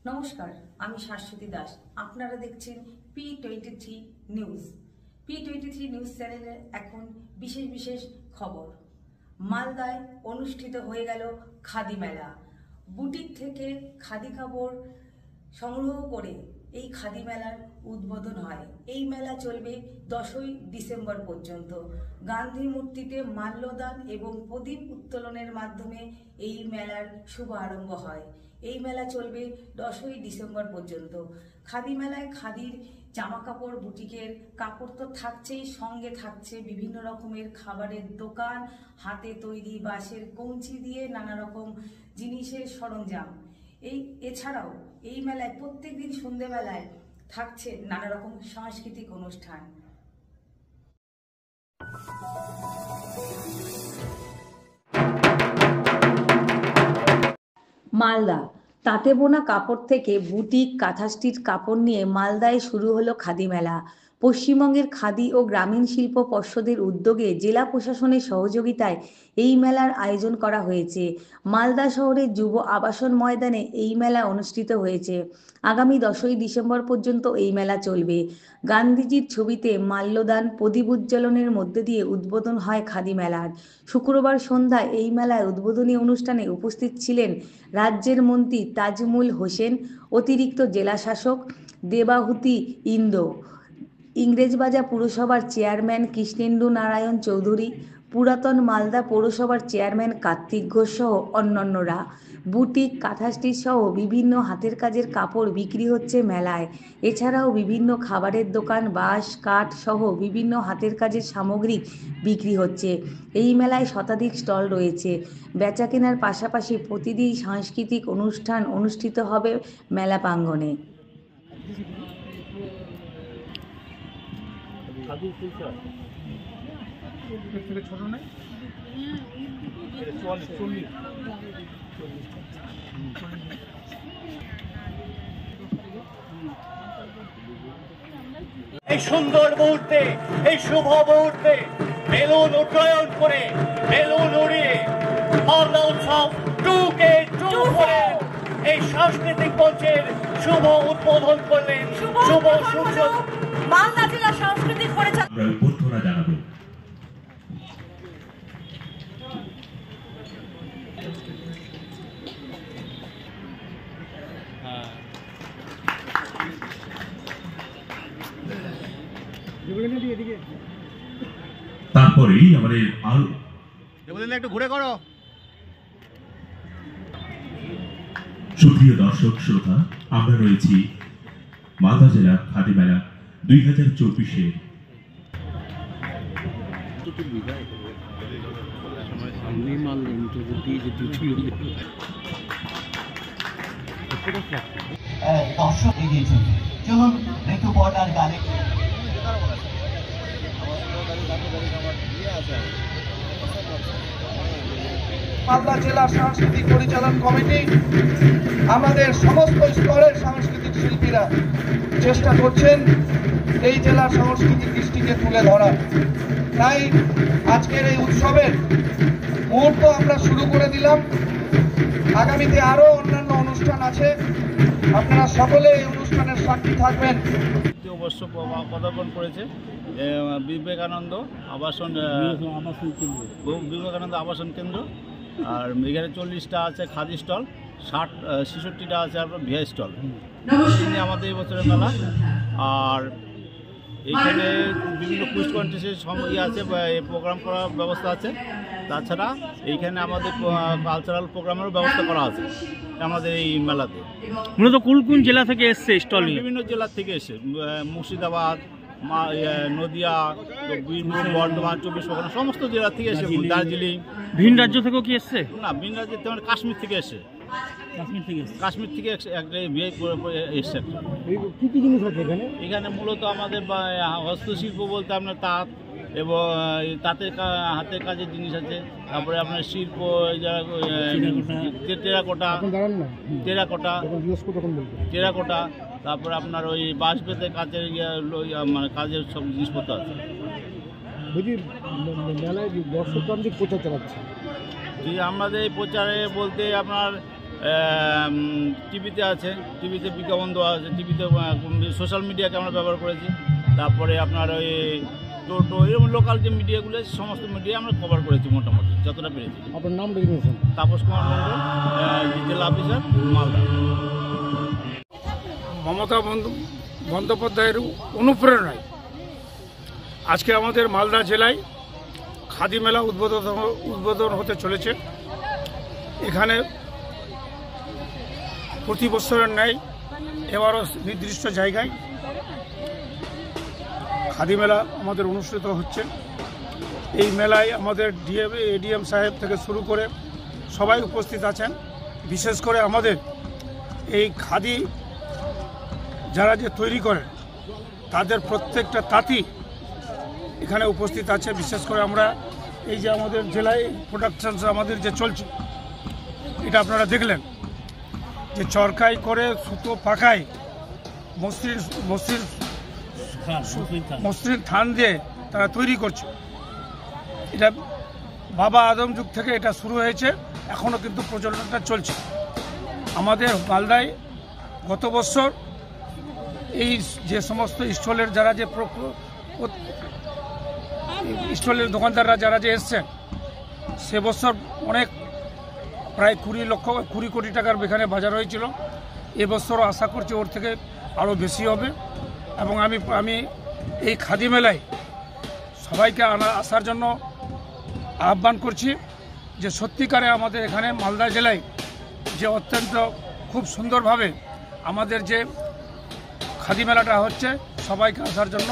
নমস্কার, আমি শাশ্বতী দাস। আপনারা দেখছেন P23 নিউজ। P23 নিউজ চ্যানেলে এখন বিশেষ বিশেষ খবর। মালদায় অনুষ্ঠিত হয়ে গেল খাদি মেলা। বুটিক থেকে খাদি কাপড় সংগ্রহ করে এই খাদি মেলার উদ্বোধন হয়। এই মেলা চলবে 10ই ডিসেম্বর পর্যন্ত। গান্ধী মূর্তিতে মাল্যদান এবং প্রদীপ উত্তোলনের মাধ্যমে এই মেলার শুভ আরম্ভ হয়। এই মেলা চলবে 10ই ডিসেম্বর পর্যন্ত। খাদি মেলায় খাদির জামা কাপড়, বুটিকের কাপড় তো থাকছেই, সঙ্গে থাকছে বিভিন্ন রকমের খাবারের দোকান, হাতে তৈরি বাঁশের কঞ্চি দিয়ে নানা রকম জিনিসের সরঞ্জাম। এছাড়াও এই মেলায় প্রত্যেকদিন সন্ধ্যেবেলায় থাকছে নানা রকম সাংস্কৃতিক অনুষ্ঠান। মালদা তাঁতে বোনা কাপড় থেকে বুটিক, কাঁথাস্টিচ কাপড় নিয়ে মালদায় শুরু হলো খাদি মেলা। পশ্চিমবঙ্গের খাদি ও গ্রামীণ শিল্প পর্ষদের উদ্যোগে জেলা প্রশাসনের সহযোগিতায় এই মেলার আয়োজন করা হয়েছে। মালদা শহরের যুব আবাসন ময়দানে এই মেলা অনুষ্ঠিত হয়েছে। আগামী 10ই ডিসেম্বর পর্যন্ত এই মেলা চলবে। গান্ধীজির ছবিতে মাল্যদান, প্রদীপ উজ্জ্বলনের মধ্যে দিয়ে উদ্বোধন হয় খাদি মেলার। শুক্রবার সন্ধ্যায় এই মেলায় উদ্বোধনী অনুষ্ঠানে উপস্থিত ছিলেন রাজ্যের মন্ত্রী তাজমুল হোসেন, অতিরিক্ত জেলা শাসক দেবাহুতি ইন্দো, ইংরেজবাজার পুরসভার চেয়ারম্যান কৃষ্ণেন্দু নারায়ণ চৌধুরী, পুরাতন মালদা পৌরসভার চেয়ারম্যান কার্তিক ঘোষ সহ অন্যান্যরা। বুটিক, কাঁথাস্টিচ সহ বিভিন্ন হাতের কাজের কাপড় বিক্রি হচ্ছে মেলায়। এছাড়াও বিভিন্ন খাবারের দোকান, বাঁশ, কাঠ সহ বিভিন্ন হাতের কাজের সামগ্রী বিক্রি হচ্ছে। এই মেলায় শতাধিক স্টল রয়েছে। বেচা কেনার পাশাপাশি প্রতিদিন সাংস্কৃতিক অনুষ্ঠান অনুষ্ঠিত হবে মেলা প্রাঙ্গণে। এই সুন্দর মুহূর্তে, এই শুভ মুহূর্তে বেলুন উড্ডয়ন করে, বেলুন উড়িয়ে মালদা উৎসব 2K2 করে এই সাংস্কৃতিক মঞ্চের শুভ উদ্বোধন করলেন শুভ সূচক মালদা জেলা সাংস্কৃতিক পরিচালক। অভ্যর্থনা জানাবো। তারপরেই আমাদের আরো একটু ঘুরে করো। সুপ্রিয় দর্শক শ্রোতা, আমরা রয়েছি মালদা জেলা খাদি মেলা 2024-এর দর্শক এগিয়ে চলবে। চলুন ঋতুপর্ণার গানে মালদা জেলা সাংস্কৃতিক পরিচালন কমিটি, আমাদের সমস্ত স্তরের সাংস্কৃতিক শিল্পীরা চেষ্টা করছেন এই জেলার সাংস্কৃতিক দৃষ্টিকে তুলে ধরার। তাই আজকের এই উৎসবের মুহূর্ত আমরা শুরু করে দিলাম। আগামীতে আরো অন্যান্য অনুষ্ঠান আছে, আপনারা সকলে এই অনুষ্ঠানের সাক্ষী থাকবেন। অবশ্য পদার্পণ করেছে বিবেকানন্দ আবাসন কেন্দ্র, আর এখানে 40টা আছে খাদি স্টল, 66টা আছে আপনার ভিআই স্টল। আমাদের এই বছরের মেলা। আর এইখানে বিভিন্ন কুইজ কন্টেস্টের আছে, প্রোগ্রাম করার ব্যবস্থা আছে। তাছাড়া এইখানে আমাদের কালচারাল প্রোগ্রামেরও ব্যবস্থা করা আছে আমাদের এই মেলাতে। মূলত কোন জেলা থেকে এসছে স্টল? বিভিন্ন জেলা থেকে এসে, মুর্শিদাবাদ, নদিয়া, বীরভূম, বর্ধমান, 24 পরগনা সমস্ত জেলা থেকে এসে, দার্জিলিং। ভিন রাজ্য থেকেও কি এসছে? না, ভিন রাজ্যে তেমন কাশ্মীর থেকে এসে, কাশ্মীর থেকে একটা বিয়ে এসছে। কি কি জিনিস আছে এখানে? এখানে মূলত আমাদের হস্তশিল্প বলতে আপনার তাঁত এবং হাতের কাজের জিনিস আছে। তারপরে আপনার শিল্প, টেরাকোটা, তারপরে আপনার ওই বাঁশ বেতে কাজের মানে কাজের সব জিনিসপত্র আছে। মেলায় দর্শক প্রচার চালাচ্ছে। আমাদের প্রচারে বলতে আপনার টিভিতে আছে, টিভিতে বিজ্ঞাপন দেওয়া আছে, টিভিতে সোশ্যাল মিডিয়াকে আমরা ব্যবহার করেছি। তারপরে আপনার ওই টোটো এরকম লোকাল যে মিডিয়াগুলো সমস্ত মিডিয়া আমরা কভার করেছি মোটামুটি যতটা পেরেছি। আপনার নাম রেজিগনেশন? তাপস কুমার মণ্ডল, জেলা অফিসার, মালদা। মমতা বন্দ্যোপাধ্যায়ের অনুপ্রেরণায় আজকে আমাদের মালদা জেলায় খাদি মেলা উদ্বোধন হতে চলেছে। এখানে প্রতি বছরের ন্যায় এবারও নির্দিষ্ট জায়গায় খাদি মেলা আমাদের অনুষ্ঠিত হচ্ছে। এই মেলায় আমাদের এডিএম সাহেব থেকে শুরু করে সবাই উপস্থিত আছেন। বিশেষ করে আমাদের এই খাদি যারা যে তৈরি করেন তাদের প্রত্যেকটা তাঁতি এখানে উপস্থিত আছে। বিশেষ করে আমরা এই যে আমাদের জেলায় প্রোডাকশন আমাদের যে চলছে, এটা আপনারা দেখলেন যে চরকাই করে সুতো পাকায় মসৃণ থান দিয়ে তারা তৈরি করছে। এটা বাবা আদম যুগ থেকে এটা শুরু হয়েছে, এখনও কিন্তু প্রচলনটা চলছে। আমাদের মালদায় গত বছর এই যে সমস্ত স্টলের যারা যে স্টলের দোকানদাররা যারা যে এসছেন, সে বছর অনেক প্রায় 20 কোটি টাকার এখানে বাজার হয়েছিল। এবছরও আশা করছি ওর থেকে আরও বেশি হবে। এবং আমি এই খাদি মেলায় সবাইকে আসার জন্য আহ্বান করছি যে সত্যিকারে আমাদের এখানে মালদা জেলায় যে অত্যন্ত খুব সুন্দরভাবে আমাদের যে খাদি মেলাটা হচ্ছে, সবাইকে আসার জন্য